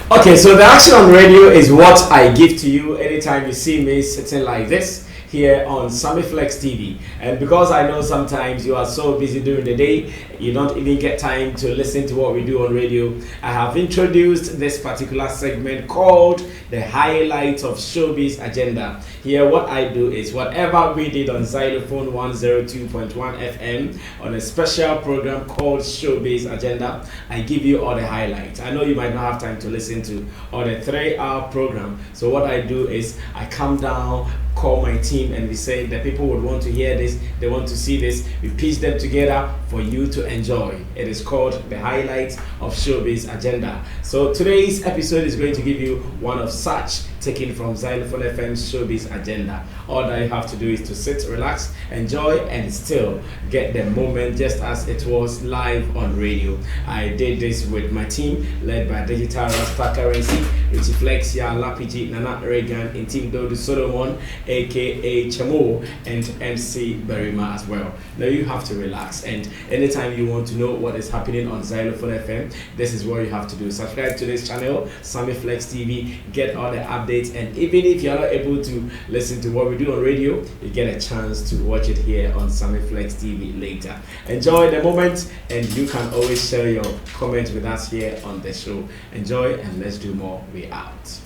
Okay, so the action on radio is what I give to you anytime you see me sitting like this here on Sammy Flex TV. And because I know sometimes you are so busy during the day, you don't even get time to listen to what we do on radio, I have introduced this particular segment called the highlights of Showbiz Agenda. Here what I do is whatever we did on Xylophone 102.1 FM on a special program called Showbiz Agenda, I give you all the highlights. I know you might not have time to listen to all the 3-hour program, so what I do is I come down, call my team, and we say the people would want to hear this, they want to see this, we piece them together for you to enjoy. It is called the highlights of Showbiz Agenda. So today's episode is going to give you one of such, taken from Xylophone FM's Showbiz Agenda. All that you have to do is to sit, relax, enjoy, and still get the moment just as it was live on radio. I did this with my team led by Digital Rasta Currency, Richie Flex, Lapiji, Nana Reagan, and Team Dodu Solomon, aka Chamo, and MC Berima as well. Now you have to relax, and anytime you want to know what is happening on Xylophone FM, this is what you have to do. Subscribe to this channel, Sammy Flex TV, get all the updates, and even if you are not able to listen to what we do on radio, you get a chance to watch it here on Sammy Flex TV later. Enjoy the moment, and you can always share your comments with us here on the show. Enjoy, and let's do more. We out.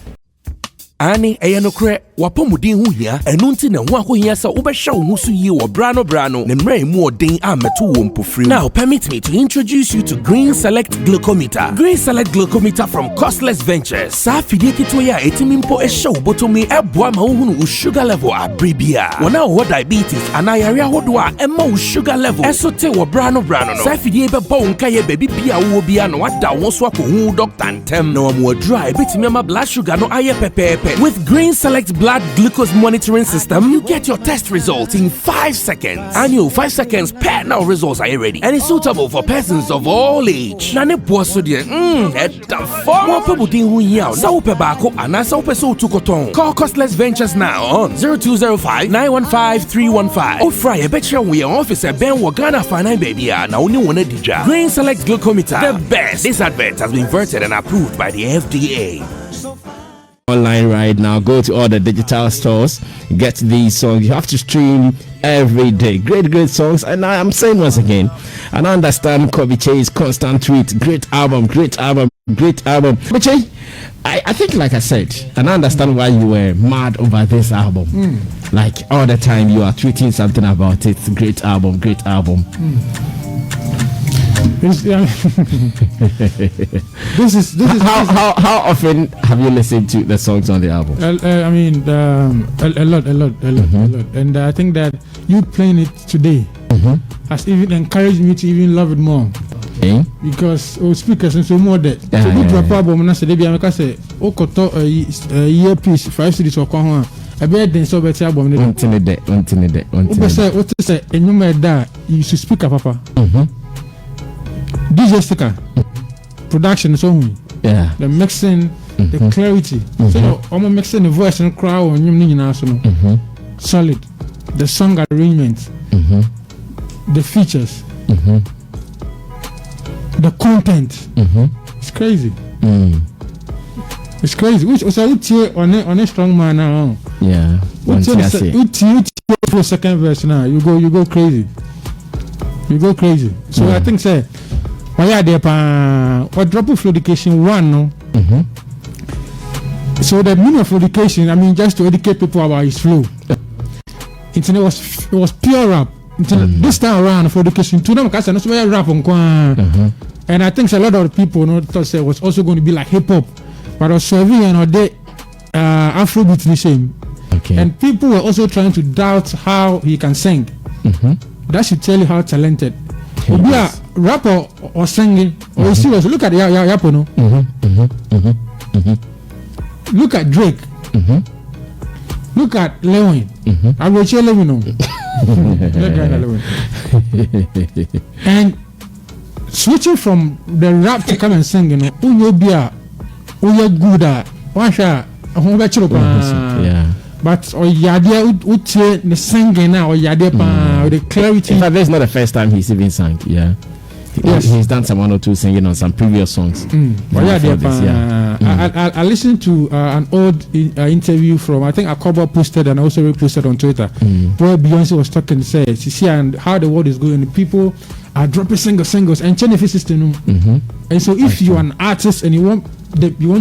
Ani eyanokre wapomudin hu hia enunti na hu ahohia sa ubehwa wo husu yi wo brano ne mrai mu odin ameto wo mpofri. Now permit me to introduce you to Green Select Glucometer. Green Select Glucometer from Costless Ventures. Sa fidie kito ya etimimpo ehwa botomi eboa ma wo hunu sugar level abribia. Wona wo diabetes anayare ahodo a emma wo sugar level esote wo brano no. Sa fidie beba wo nkaye baby bia wo bia no wada wo so akohu doctor ntem na wo mo dry betimi ama blood sugar no aye pepepe. With Green Select Blood Glucose Monitoring System, you get your test results in 5 seconds. And you 5 seconds per now results are ready. And it's suitable for persons of all age. Nane boso die, Call Costless Ventures now on 0205-915-315. Or fry a betcha we are officer Ben Wagana Fana Baby na only one dija. Green Select Glucometer, the best. This advert has been vetted and approved by the FDA. Online right now, go to all the digital stores, get these songs. You have to stream every day. Great songs. And I'm saying once again, and I understand Kobe Che's constant tweet, great album. Kobe Che, I think, like I said, and I understand why you were mad over this album. Like all the time you are tweeting something about it. Great album. This is how often have you listened to the songs on the album? A lot. And I think that you playing it today has even encouraged me to even love it more. Okay. Because speakers and so more that so good to a problem. And I said, I say, koto earpiece 5 cities or Kwan. A bed then so better album. What say? And you made that you should speak up, Papa. DJ sticker, production is only the mixing, the clarity. So I'm mixing the voice and crowd and you solid. The song arrangement, the features, the content. It's crazy. It's crazy. Which was on a strong man now. Yeah. For second verse now, you go crazy. So I think say. Why there or drop of education one no. So the meaning of education, I mean, just to educate people about his flow. It was pure rap. This time around for education, to them because I know rap on and I think a lot of people thought it was also going to be like hip hop, but also they Afrobeat the same. Okay. And people were also trying to doubt how he can sing. That should tell you how talented. Be a rapper or singing or serious. Look at Yapo, no? Look at Drake. Look at Lewin. I will tell you, no. And switching from the rap to come and sing, you know, who be a good at one shot, yeah. But or yadia the singing now or yadia the clarity. In fact, that's not the first time he's even sang. Yeah. Yes. He's done some 1 or 2 singing on some previous songs. But I listened to an old interview from, I think Akoba posted and also reposted on Twitter, where Beyonce was talking, said, see, and how the world is going. People are dropping singles and changing system. And so if you're an artist and you want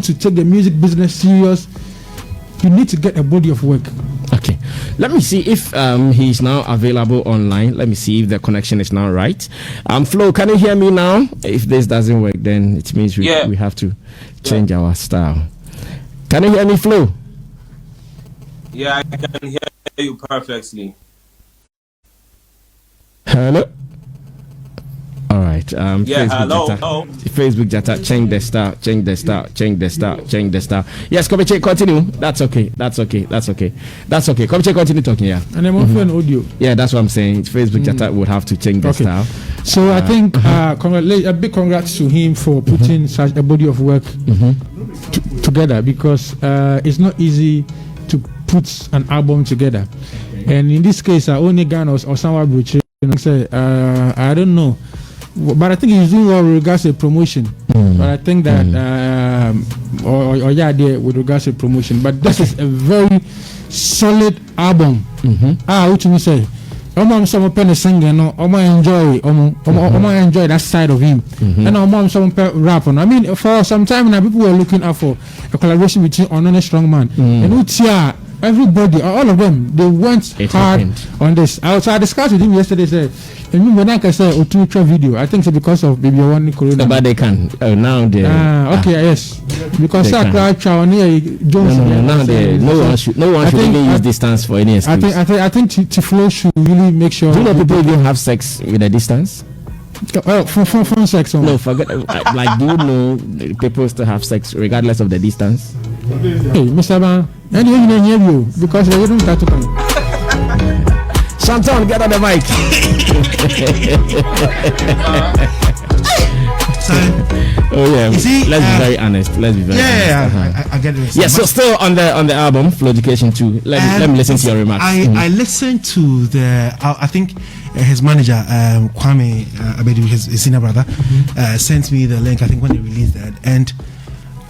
to take the music business serious, you need to get a body of work. Okay, let me see if he's now available online. Let me see if the connection is now right. Flo, can you hear me now? If this doesn't work, then it means we have to change our style. Can you hear me, Flo? Yeah, I can hear you perfectly. Hello. All right. Facebook Jata, change the star. Yes, Kobeche, continue. That's okay. Kobeche, continue talking. Yeah. And I'm also an audio. Yeah, that's what I'm saying. Facebook Jata would have to change the style. So I think a big congrats to him for putting such a body of work together, because it's not easy to put an album together. And in this case, only Ghana or someone Bruce, I don't know. But I think he's doing well with regards to promotion. But I think that with regards to promotion. But this is a very solid album. What you say? Someone pen singing, enjoy that side of him. And someone rap on. I mean, for some time now, people were looking out for a collaboration between Onon and Strongman. And everybody, all of them, they went hard on this. I discussed with him yesterday. Said, when I said Otutra video, I think it's because of Baby One Corona. But they can now they. Yes, because I cried Johnson. Now they no one should really use distance for any excuse. I think Teephlow should really make sure. Do you know people even have sex with a distance? Phone sex. No, forget. Like, do you know people still have sex regardless of the distance? Hey, Mr. Ban, and you didn't hear you because they didn't start to come. Shanton, get on the mic. Oh yeah. See, let's be very honest. Let's be very honest. I get it. Yeah, so still on the album, Flow Education 2. Let me listen to your remarks. I listened to the. I think his manager Kwame Abedu, his senior brother, sent me the link. I think when they released that, and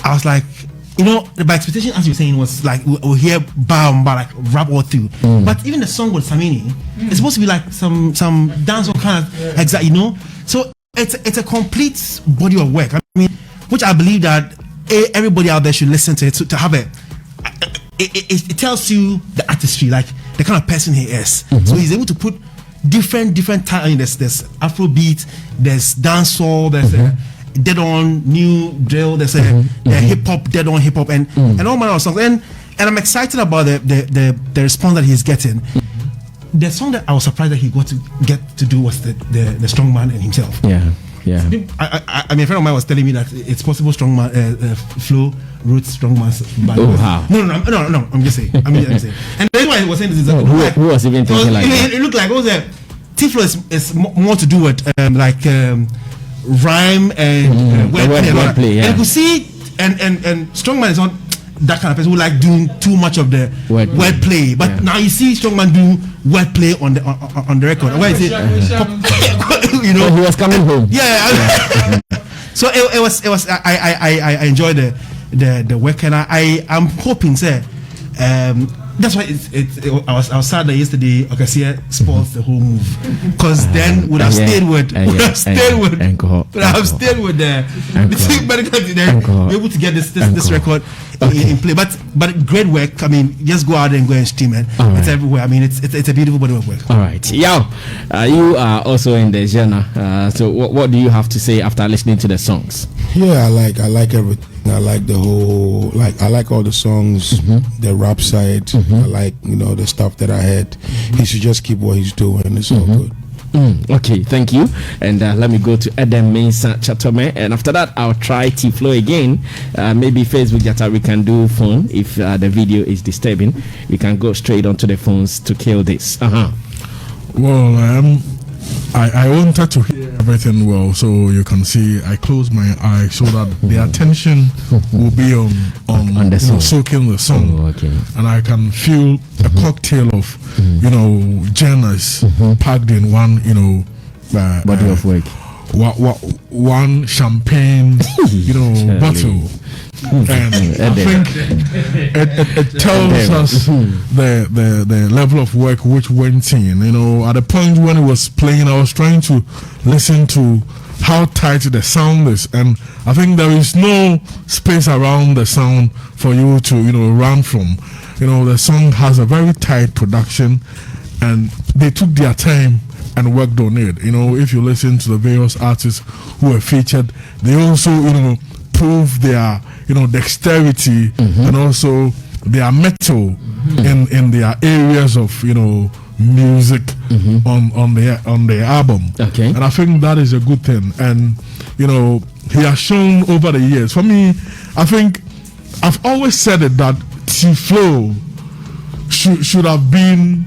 I was like, you know, my expectation, as you were saying, was like we'll hear bam, like rap all through. But even the song with Sammy, it's supposed to be like some dancehall kind of exact, you know. So it's a complete body of work. I mean, which I believe that everybody out there should listen to it to have it. It tells you the artistry, like the kind of person he is. So he's able to put different talent. There's Afrobeat, there's dancehall, there's dead on new drill, there's a hip hop, dead on hip hop, and all manner of songs. And I'm excited about the response that he's getting. The song that I was surprised that he got to get to do was the Strongman and himself. Yeah. I mean, a friend of mine was telling me that it's possible Strongman Flo wrote Strongman's band. Oh, how? No, I'm just saying. And the reason why I was saying this is that who was even thinking like that? It looked like Teephlow is more to do with rhyme and wordplay. Yeah. And you could see, and Strongman is not that kind of person who like doing too much of the wordplay. But now you see Strongman do wordplay on the record. Where is it? You know, he was coming home. Yeah. So it was. I enjoyed the work, and I'm hoping, sir. That's why I was sad that yesterday Okasia spoils the whole move, because then would have stayed with the Medikal, then be able to get this record in play. But great work. I mean, just go out and go and stream it. It's everywhere. I mean, it's a beautiful body of work. All right, Yao, you are also in the genre. So what do you have to say after listening to the songs? Yeah, I like everything. I like the whole, I like all the songs, the rap side. I like, the stuff that I had. He should just keep what he's doing. It's all good. Okay, thank you. And let me go to Adam Mensah Chatome. And after that, I'll try Teephlow again. Maybe Facebook data we can do phone. If the video is disturbing, we can go straight onto the phones to kill this. Well, I wanted to hear everything well, so you can see I close my eyes so that the attention will be on the song. Soaking the song, and I can feel a cocktail of genres packed in one body of work. one champagne, bottle. And I think it tells us the level of work which went in. At the point when it was playing, I was trying to listen to how tight the sound is, and I think there is no space around the sound for you to run from. The song has a very tight production, and they took their time and worked on it. If you listen to the various artists who were featured, they also prove their dexterity and also their metal in their areas of music on the album. Okay. And I think that is a good thing. And he has shown over the years. For me, I think I've always said it that Teephlow should have been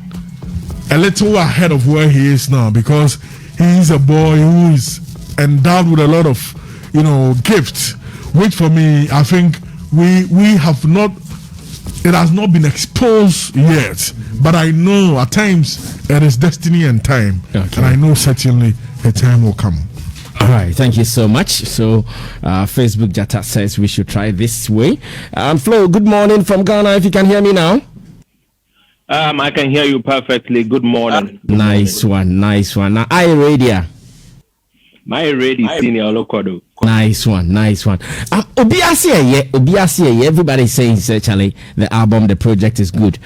a little ahead of where he is now, because he is a boy who is endowed with a lot of gifts, which for me, I think we have not, it has not been exposed yet, but I know at times it is destiny and time. Okay. And I know certainly a time will come. All right, thank you so much. So, Facebook Jata says we should try this way. Flo, good morning from Ghana. If you can hear me now. I can hear you perfectly. Good morning. Nice one. Now, I radio. My radio senior local. Nice one. Obiasi, everybody says actually the album, the project is good.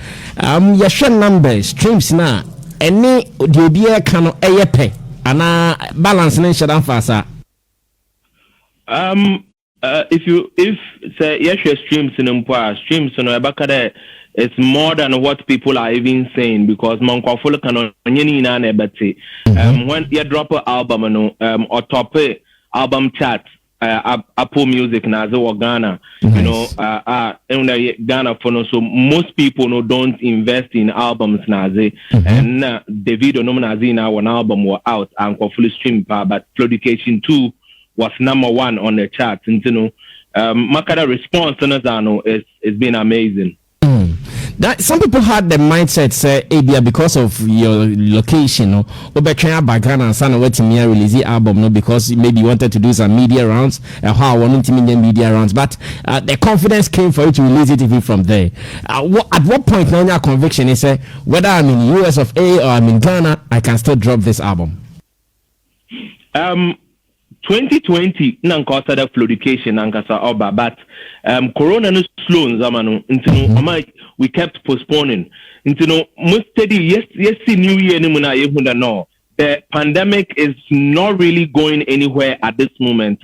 Your share numbers, streams now. Any the Obia cano eyepe ana balance nation share fasa. If say yes streams in streams no ebakade, it's more than what people are even saying, because Monkwafolo can only na nebati. When you drop an album or top album chart, Apple Music na or Ghana, Ghana for so most people don't invest in albums na and David no na one album were out and fully stream but Flodication 2 was #1 on the chart. And Makada response it's been amazing. That some people had the mindset say Abia because of your location or background and son waiting me release the album no, because maybe you wanted to do some media rounds how I wanted to media rounds, but the confidence came for you to release it even from there. At what point now your conviction is whether I'm in US of A or I'm in Ghana, I can still drop this album? 2020 nankasa da flodication nankasa oba, but corona no slow nzamano ntino we kept postponing ntino most steady yes new year ni muna yehunda no, the pandemic is not really going anywhere at this moment,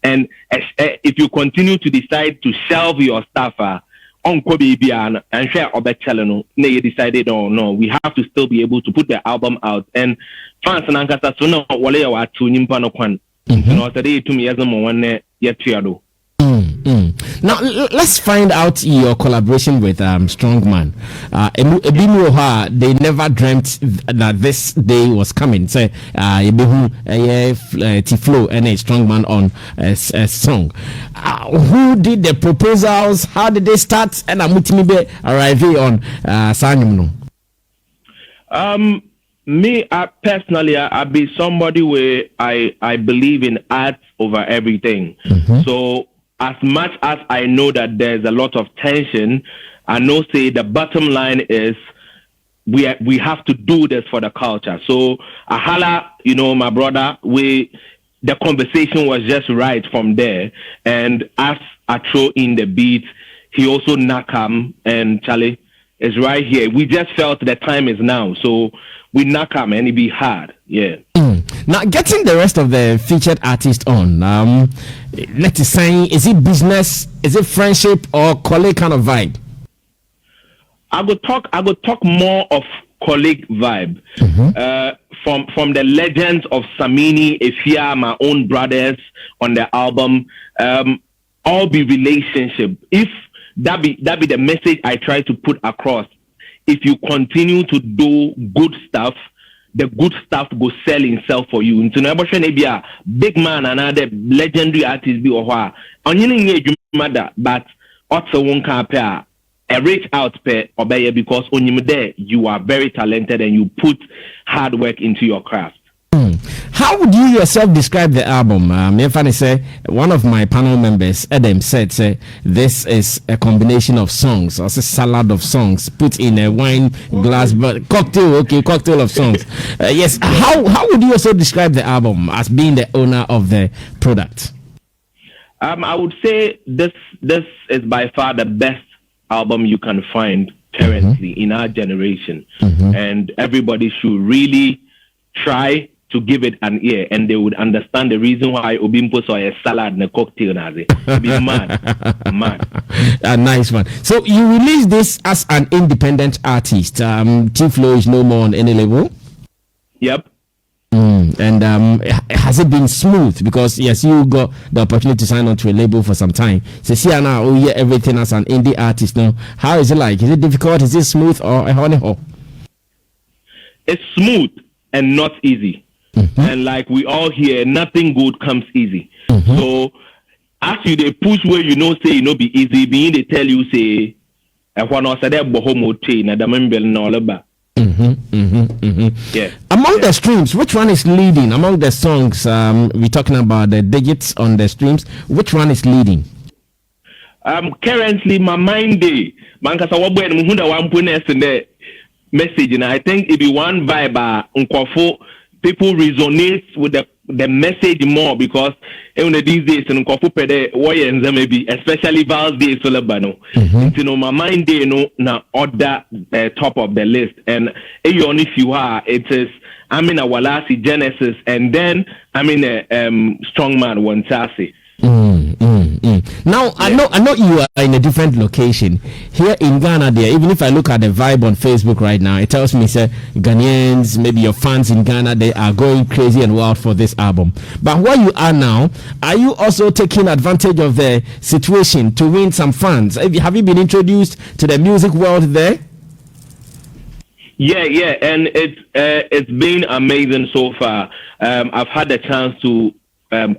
and if you continue to decide to shelve your stuff on Kobe and share obechalo no you decided no, we have to still be able to put the album out, and fans nankasa so no wale wa tu nyimpa no kwan. Now let's find out your collaboration with Strongman. They never dreamt that this day was coming. Say Teephlow and a Strongman on a song. Who did the proposals? How did they start? And Amutimibe arriving on Sanyumno. Me, personally, I be somebody where I believe in art over everything. So as much as I know that there's a lot of tension, I know say the bottom line is we have to do this for the culture. So Ahala, my brother, the conversation was just right from there. And as I throw in the beat, he also nakam and Charlie is right here. We just felt the time is now. So we knock him and it be hard. Yeah. Now getting the rest of the featured artist on, let's say, is it business, is it friendship or colleague kind of vibe? I would talk more of colleague vibe. From the legends of Sammy, Efia, my own brothers on the album, all be relationship. If that be the message I try to put across. If you continue to do good stuff, the good stuff will sell itself for you. Into a big man, another legendary artist be or but also one compare a reach out per obey because on there you are very talented and you put hard work into your craft. How would you yourself describe the album? Funny say one of my panel members, Adam, said this is a combination of songs, or a salad of songs put in a wine glass, but cocktail of songs. Yes. How would you also describe the album as being the owner of the product? I would say this is by far the best album you can find currently in our generation, and everybody should really try to give it an ear, and they would understand the reason why Obimpo saw a salad and a cocktail. Be mad. A nice one. So you released this as an independent artist. Teephlow is no more on any label. Yep. And has it been smooth? Because yes, you got the opportunity to sign on to a label for some time. So see now, everything as an indie artist now. How is it like? Is it difficult? Is it smooth or a honey hole? It's smooth and not easy. And like we all hear, nothing good comes easy. So as they push where say be easy, being they tell you say when I said yeah. Among the streams, which one is leading? Among the songs, we're talking about the digits on the streams. Which one is leading? Currently, my mind day. Mankasa wabwe ni muhunda wampunes in the message, and I think it be one vibe. People resonate with the message more because even these days in Kofu warriors maybe especially Val's Day Solabano. My mind day na order top of the list, and even if you are, it is a Walasi Genesis, and then a Strongman Wantasi. Now I know you are in a different location here in Ghana. There, even if I look at the vibe on Facebook right now, it tells me say Ghanaians, maybe your fans in Ghana, they are going crazy and wild for this album. But where you are now, are you also taking advantage of the situation to win some fans? Have you been introduced to the music world there? Yeah, and it's been amazing so far. I've had the chance to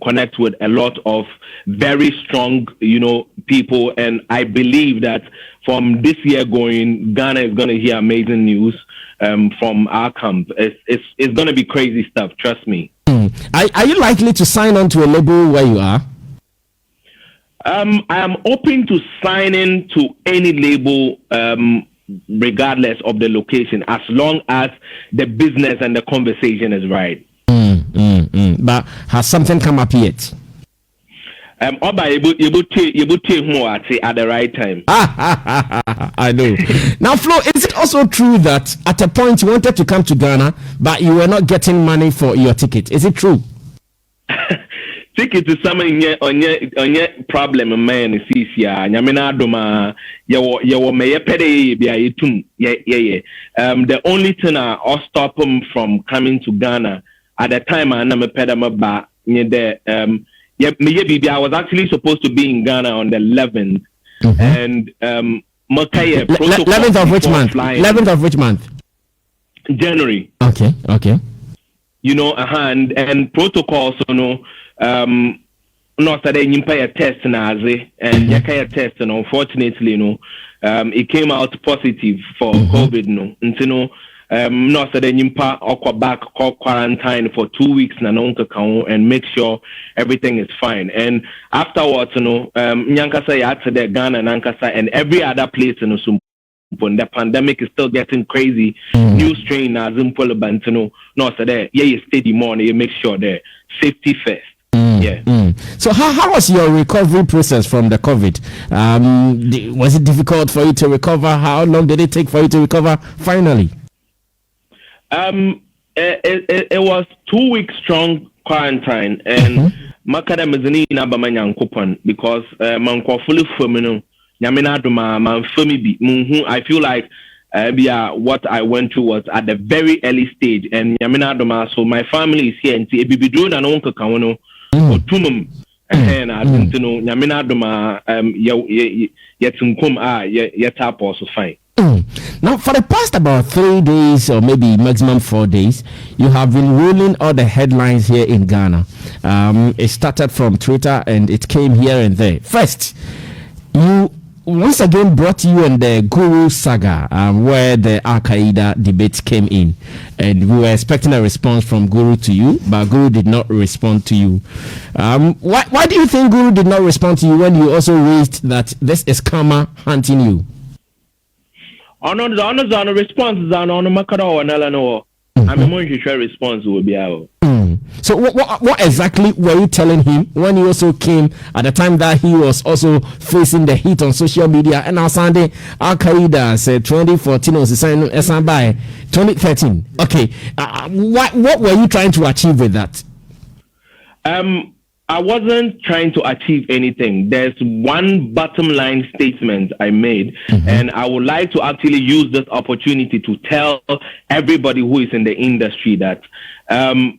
connect with a lot of very strong, people, and I believe that from this year going, Ghana is going to hear amazing news from our camp. It's going to be crazy stuff. Trust me. Are you likely to sign on to a label where you are? I am open to signing to any label, regardless of the location, as long as the business and the conversation is right. But has something come up yet? You at the right time. I know. Now, Flo, is it also true that at a point you wanted to come to Ghana, but you were not getting money for your ticket? Is it true? Ticket is something on your problem, man. The only thing I stop him from coming to Ghana at the time I was actually supposed to be in Ghana on the 11th, and 11th of which month? 11th of which month? January. Okay. And protocols, not that you pay a test and you pay a test, and unfortunately, it came out positive for COVID, not that you back quarantine for 2 weeks and make sure everything is fine. And afterwards, Nyankasa at the Ghana and Nankasa and every other place in the pandemic is still getting crazy. New strain as not that you steady more, you make sure that safety first. So how was your recovery process from the COVID? Was it difficult for you to recover? How long did it take for you to recover finally? It was 2 weeks strong quarantine, and makada mezani na bamanya nkopon because mankofulu femino nyamina duma man femi bi I feel like what I went through was at the very early stage, and nyamina duma, so my family is here and ebibidro na no nkaka wono otumum and I think nyamina duma yetunkum yetap also fine. Now, for the past about 3 days or maybe maximum 4 days, you have been ruling all the headlines here in Ghana. It started from Twitter and it came here and there. First, you once again brought you in the Guru saga, where the Al Qaeda debate came in, and we were expecting a response from Guru to you, but Guru did not respond to you. Why do you think Guru did not respond to you when you also raised that this is karma hunting you? On the responses on Makaro and Elano. I'm more sure response will be out. So what exactly were you telling him when he also came at the time that he was also facing the heat on social media? And now Sunday, Al Qaeda said 2014 was the by 2013. Okay, what were you trying to achieve with that? I wasn't trying to achieve anything. There's one bottom line statement I made, and I would like to actually use this opportunity to tell everybody who is in the industry that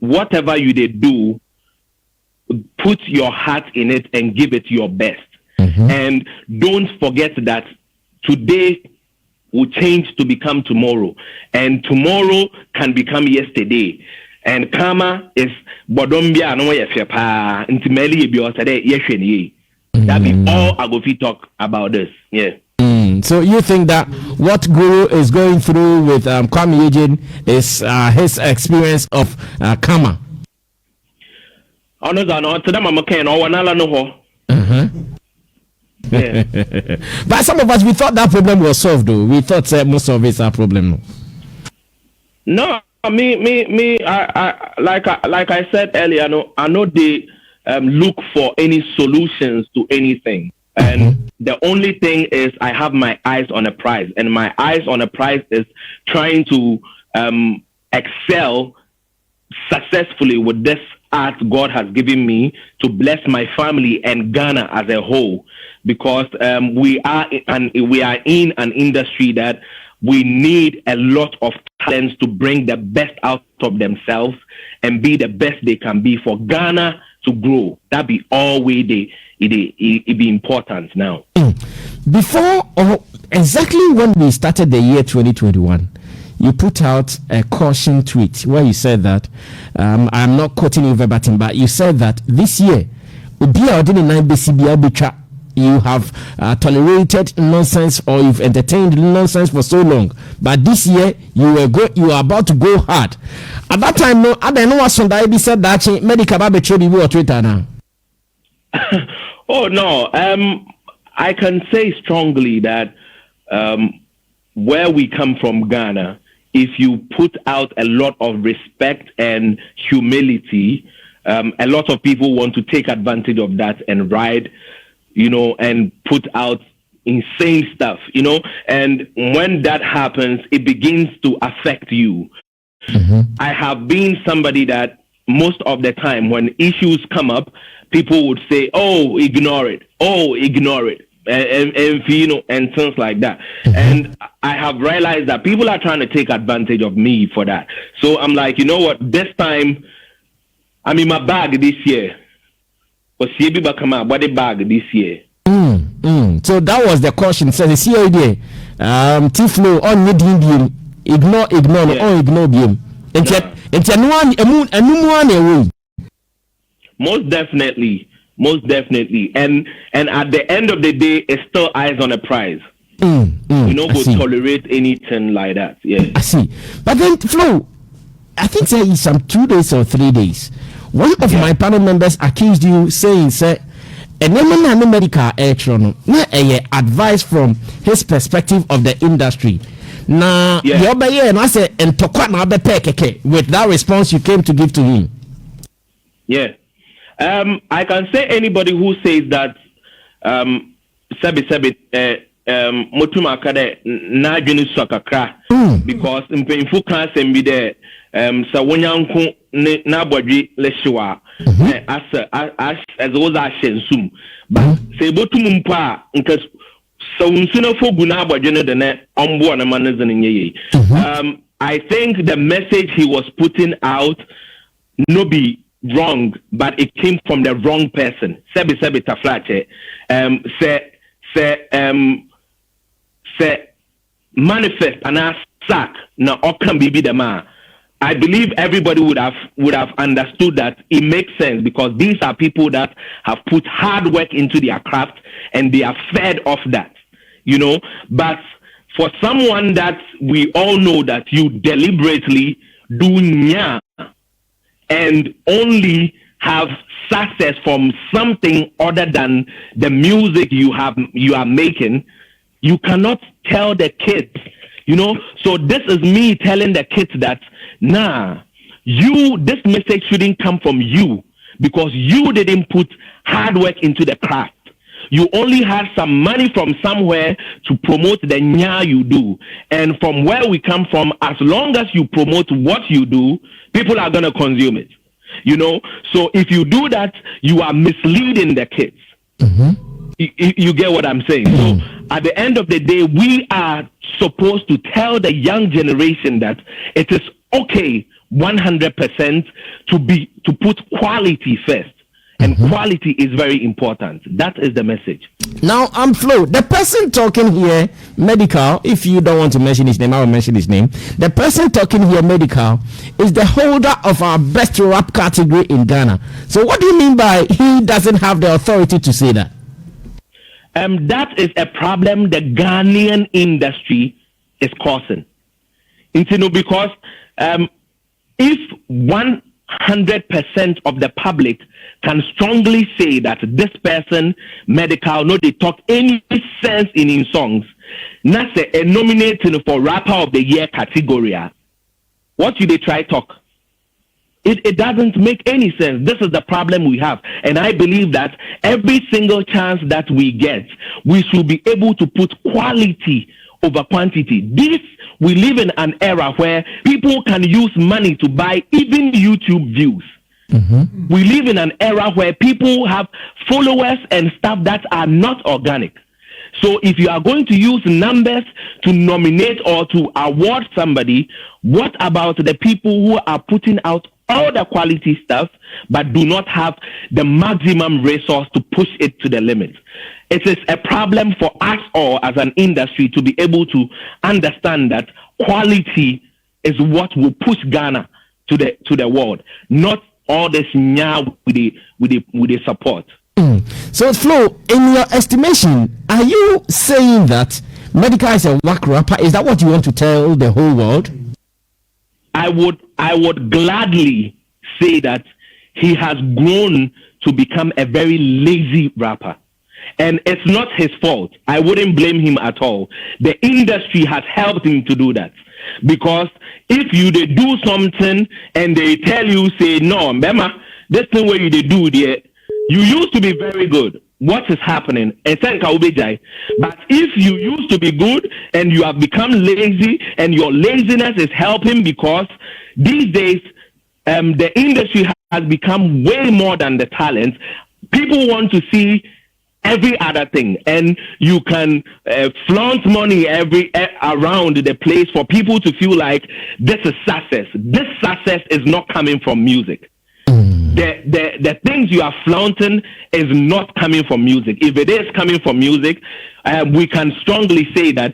whatever you do, put your heart in it and give it your best. And don't forget that today will change to become tomorrow, and tomorrow can become yesterday. And karma is bodombia no yefa intimely be osade yehwe. That be all I go fit talk about this. Yeah. So you think that what Guru is going through with Kwame Eugene is his experience of karma? Honors are not to them American or wanala no ho. Yeah. But some of us, we thought that problem was solved though. We thought most of it's a problem. No. I like I said earlier, I know they look for any solutions to anything, and the only thing is I have my eyes on a prize, and my eyes on a prize is trying to excel successfully with this art God has given me to bless my family and Ghana as a whole, because we are in an industry that we need a lot of talents to bring the best out of themselves and be the best they can be for Ghana to grow. That be always it be important now. Before or exactly when we started the year 2021, you put out a caution tweet where you said that I'm not quoting you verbatim, but you said that this year you have tolerated nonsense, or you've entertained nonsense for so long, but this year you are about to go hard. At that time, no, I don't know what somebody said that Medikal betrayed you on Twitter now. Oh no, I can say strongly that where we come from, Ghana, if you put out a lot of respect and humility, a lot of people want to take advantage of that and ride, and put out insane stuff, and when that happens, it begins to affect you. I have been somebody that most of the time when issues come up, people would say, oh, ignore it, and things like that. And I have realized that people are trying to take advantage of me for that. So I'm like, you know what, this time, I'm in my bag this year. Body bag this year. So that was the caution. So the CID, Teephlow on mid ignore, or ignore him. Most definitely, and at the end of the day, it's still eyes on a prize. We don't go tolerate anything like that. Yeah, I see. But then Flo, I think there is some 2 days or 3 days. One of my panel members accused you saying, "Say, and then Medikal advice from his perspective of the industry." Now, and I said, and with that response you came to give to him. Yeah, I can say anybody who says that, motuma kade na adwene sakakra, because mpemfu kan sem bi there. So when you na bodwi leshiwa as those are shensum, but say botum mpa nka so unsuna fogu na bodwi ne de ne ombo na manazin ye. I think the message he was putting out no be wrong, but it came from the wrong person. Sebi taflache say manifest and sack na okam bibi the man. I believe everybody would have understood that it makes sense, because these are people that have put hard work into their craft and they are fed off that. But for someone that we all know that you deliberately do nya and only have success from something other than the music you are making, you cannot tell the kids, So this is me telling the kids that, this message shouldn't come from you because you didn't put hard work into the craft. You only had some money from somewhere to promote the nya you do. And from where we come from, as long as you promote what you do, people are going to consume it. So if you do that, you are misleading the kids. You get what I'm saying? So at the end of the day, we are supposed to tell the young generation that it is okay 100% to put quality first. And quality is very important. That is the message. Now, Flo, the person talking here, Medikal, if you don't want to mention his name, I will mention his name. The person talking here, Medikal, is the holder of our best rap category in Ghana. So what do you mean by he doesn't have the authority to say that? That is a problem the Ghanaian industry is causing. Because if 100% of the public can strongly say that this person, Medikal, no, they talk any sense in his songs, not say a nominating for Rapper of the Year category. What should they try talk? It doesn't make any sense. This is the problem we have. And I believe that every single chance that we get, we should be able to put quality over quantity. We live in an era where people can use money to buy even YouTube views. We live in an era where people have followers and stuff that are not organic. So if you are going to use numbers to nominate or to award somebody, what about the people who are putting out all the quality stuff but do not have the maximum resource to push it to the limit? It is a problem for us all as an industry to be able to understand that quality is what will push Ghana to the world, not all this nya with the support. So, Flo, in your estimation, are you saying that Medikal is a whack rapper? Is that what you want to tell the whole world? I would gladly say that he has grown to become a very lazy rapper. And it's not his fault. I wouldn't blame him at all. The industry has helped him to do that. Because if they do something and they tell you, say, no, Mbema, this thing where you do there, you used to be very good. What is happening? But if you used to be good and you have become lazy and your laziness is helping, because these days the industry has become way more than the talent. People want to see every other thing, and you can flaunt money around the place for people to feel like this is success. This success is not coming from music. The things you are flaunting is not coming from music. If it is coming from music, we can strongly say that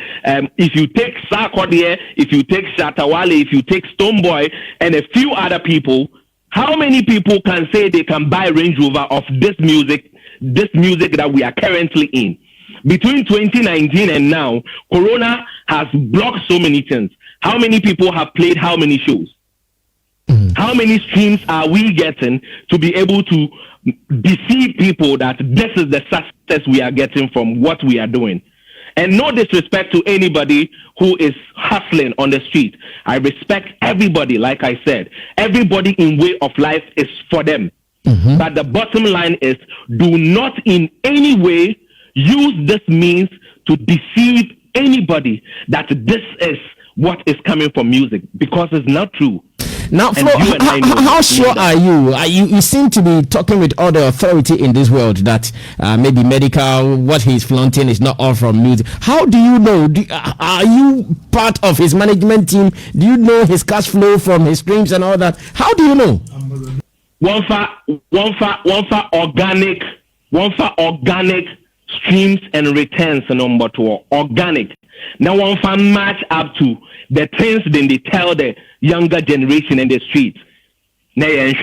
if you take Sarkodie, if you take Shatawale, if you take Stonebwoy, and a few other people, how many people can say they can buy Range Rover of this music that we are currently in? Between 2019 and now, Corona has blocked so many things. How many people have played how many shows? How many streams are we getting to be able to deceive people that this is the success we are getting from what we are doing? And no disrespect to anybody who is hustling on the street. I respect everybody, like I said. Everybody in way of life is for them. But the bottom line is, do not in any way use this means to deceive anybody that this is what is coming from music, because it's not true. Now, Flo, how sure are you? You seem to be talking with all the authority in this world that maybe Medikal, what he's flaunting is not all from music. How do you know? Are you part of his management team? Do you know his cash flow from his streams and all that? How do you know? One for organic streams and returns, number 2, organic. Now one for match up to the things then they tell the younger generation in the streets. I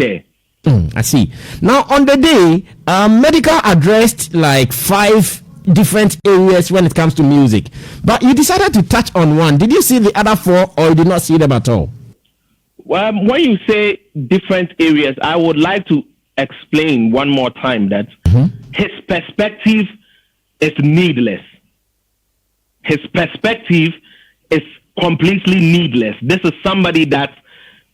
see. Now on the day, Medikal addressed like 5 different areas when it comes to music. But you decided to touch on one. Did you see the other four, or you did not see them at all? Well, when you say different areas, I would like to explain one more time that his perspective is needless. His perspective is completely needless. This is somebody that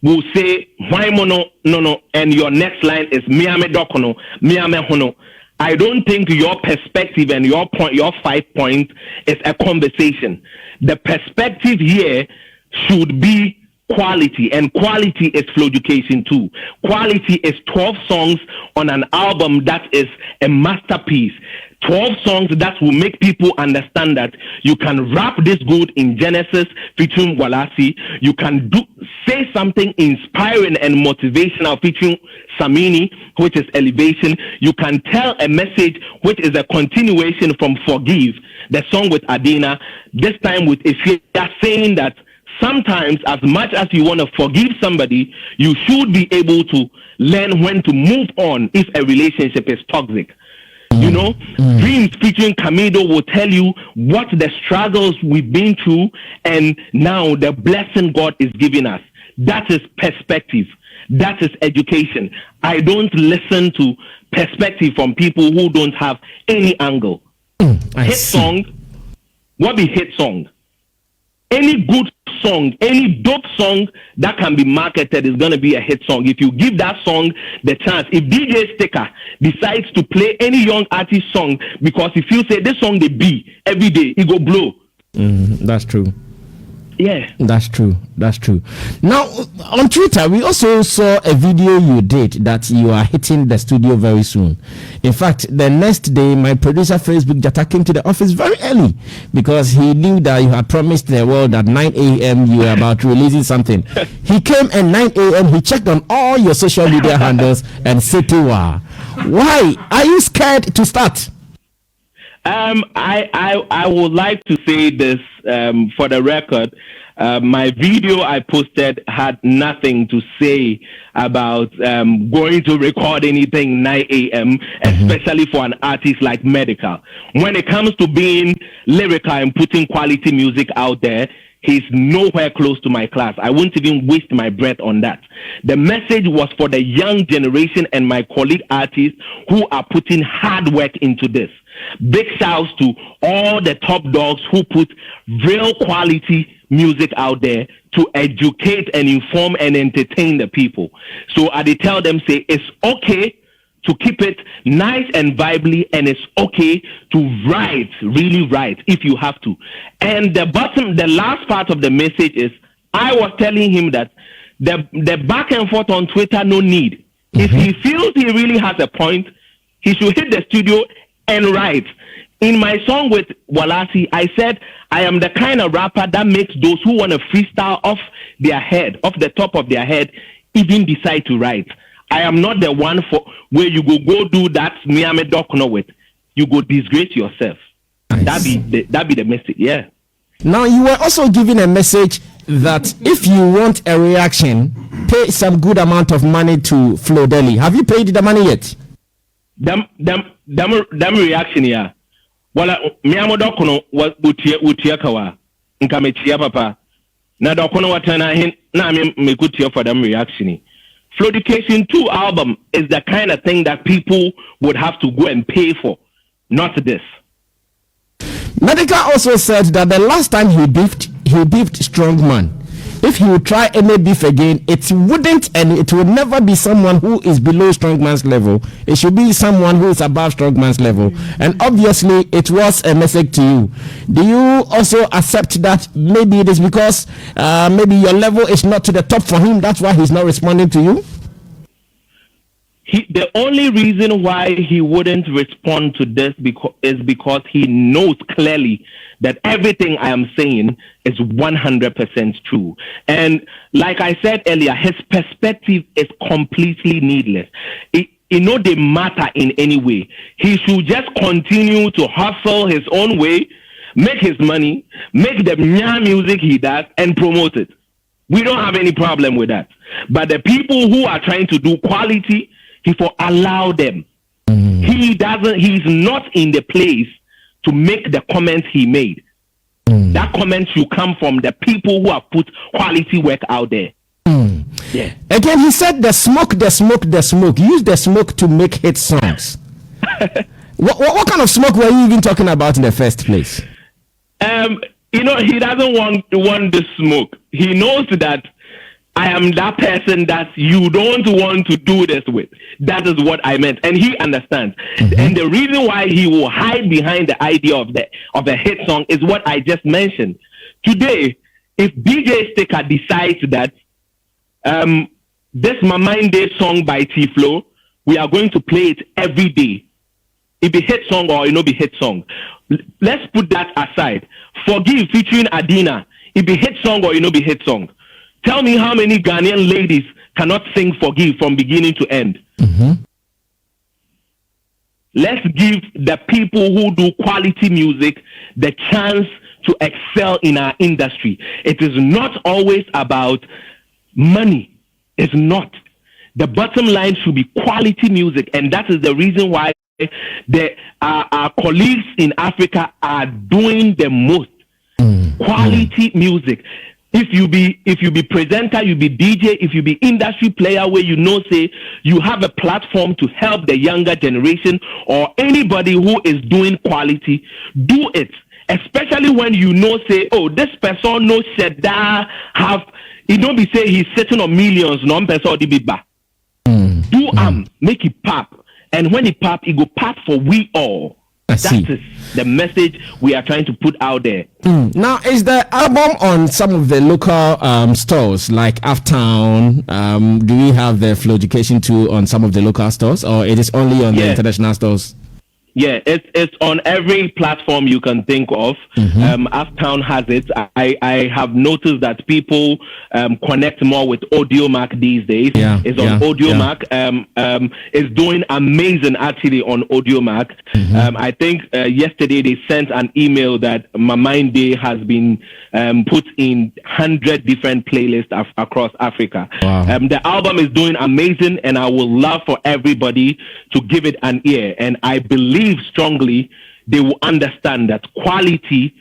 will say, why mono, no, and your next line is miame dokono, miame hono. I don't think your perspective and your 5 points is a conversation. The perspective here should be quality, and quality is flow education too. Quality is 12 songs on an album that is a masterpiece. 12 songs that will make people understand that you can rap this good in Genesis featuring Walasi. You can say something inspiring and motivational featuring Samini, which is Elevation. You can tell a message which is a continuation from Forgive, the song with Adina, this time with Ifya, saying that sometimes, as much as you want to forgive somebody, you should be able to learn when to move on if a relationship is toxic. You know, Dreams featuring Camido will tell you what the struggles we've been through and now the blessing God is giving us. That is perspective. That is education. I don't listen to perspective from people who don't have any angle. Hit song, what be hit song? Any good song, any dope song that can be marketed is going to be a hit song. If you give that song the chance, if DJ Sticker decides to play any young artist song, because if you say this song they be every day, it go blow. That's true. Yeah, that's true. Now on Twitter, we also saw a video you did that you are hitting the studio very soon. In fact, the next day, my producer Facebook Jata came to the office very early because he knew that you had promised the world at 9 a.m. you were about releasing something. He came at 9 a.m. He checked on all your social media handles and said, "Why are you scared to start?" I would like to say this for the record. My video I posted had nothing to say about going to record anything 9 a.m., especially for an artist like Medikal. When it comes to being lyrical and putting quality music out there, he's nowhere close to my class. I won't even waste my breath on that. The message was for the young generation and my colleague artists who are putting hard work into this. Big shouts to all the top dogs who put real quality music out there to educate and inform and entertain the people. So I did tell them, say, it's okay to keep it nice and vibely, and it's okay to write, really write, if you have to. And the last part of the message is, I was telling him that the back and forth on Twitter, no need. If he feels he really has a point, he should hit the studio and write. In my song with Walasi, I said, I am the kind of rapper that makes those who want to freestyle off their head, off the top of their head, even decide to write. I am not the one for where you go do that Miami Dokono with. You go disgrace yourself. Nice. That be the message, yeah. Now you were also giving a message that if you want a reaction, pay some good amount of money to Flow Delhi. Have you paid the money yet? Them reaction, yeah. Well, Miami Dokono was utia kawa. Nkametia papa. Na Dokono watana hin na me kutia for them reaction. Flow Education 2 album is the kind of thing that people would have to go and pay for, not this. Medikal also said that the last time he beefed Strongman. If he would try any beef again, it wouldn't and it would never be someone who is below Strongman's level. It should be someone who is above Strongman's level. And obviously, it was a message to you. Do you also accept that maybe it is because maybe your level is not to the top for him? That's why he's not responding to you? The only reason why he wouldn't respond to this is because he knows clearly that everything I am saying is 100% true. And like I said earlier, his perspective is completely needless. It they matter in any way. He should just continue to hustle his own way, make his money, make the music he does, and promote it. We don't have any problem with that. But the people who are trying to do quality, he for allow them. He's not in the place to make the comments he made. That comment should come from the people who have put quality work out there. Yeah. Again, he said the smoke. Use the smoke to make hit songs. What kind of smoke were you even talking about in the first place? He doesn't want the smoke. He knows that I am that person that you don't want to do this with. That is what I meant, and he understands. And the reason why he will hide behind the idea of a hit song is what I just mentioned. Today, if DJ Sticker decides that this My Mind Day song by Teephlow, we are going to play it every day. It be hit song or it no be hit song. Let's put that aside. Forgive featuring Adina. It be hit song or it no be hit song. Tell me how many Ghanaian ladies cannot sing Forgive from beginning to end. Let's give the people who do quality music the chance to excel in our industry. It is not always about money. It's not. The bottom line should be quality music, and that is the reason why our colleagues in Africa are doing the most quality music. If you be presenter, you be DJ, if you be industry player where say you have a platform to help the younger generation or anybody who is doing quality, do it. Especially when say, oh, this person no said that have don't be say he's sitting on millions, no person the big back. Do make it pop. And when it pop, it go pop for we all. That is the message we are trying to put out there. Now, is the album on some of the local stores like Uptown? Do we have the Flow Education too on some of the local stores, or it is only on the international stores? Yeah, it's on every platform you can think of. Uptown has it. I have noticed that people connect more with AudioMac these days. It's on AudioMac. It's doing amazing actually on AudioMac. I think yesterday they sent an email that My Mind Day has been put in 100 different playlists across Africa. The album is doing amazing, and I would love for everybody to give it an ear. And I believe strongly they will understand that quality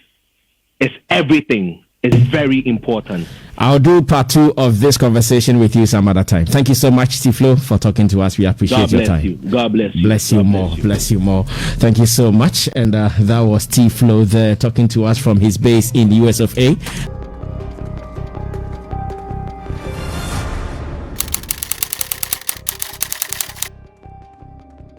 is everything. It's very important. I'll do part 2 of this conversation with you some other time. Thank you so much, Teephlow, for talking to us. We appreciate your time. God bless you. Bless you more. Bless you more. Thank you so much. And that was Teephlow there talking to us from his base in the US of A.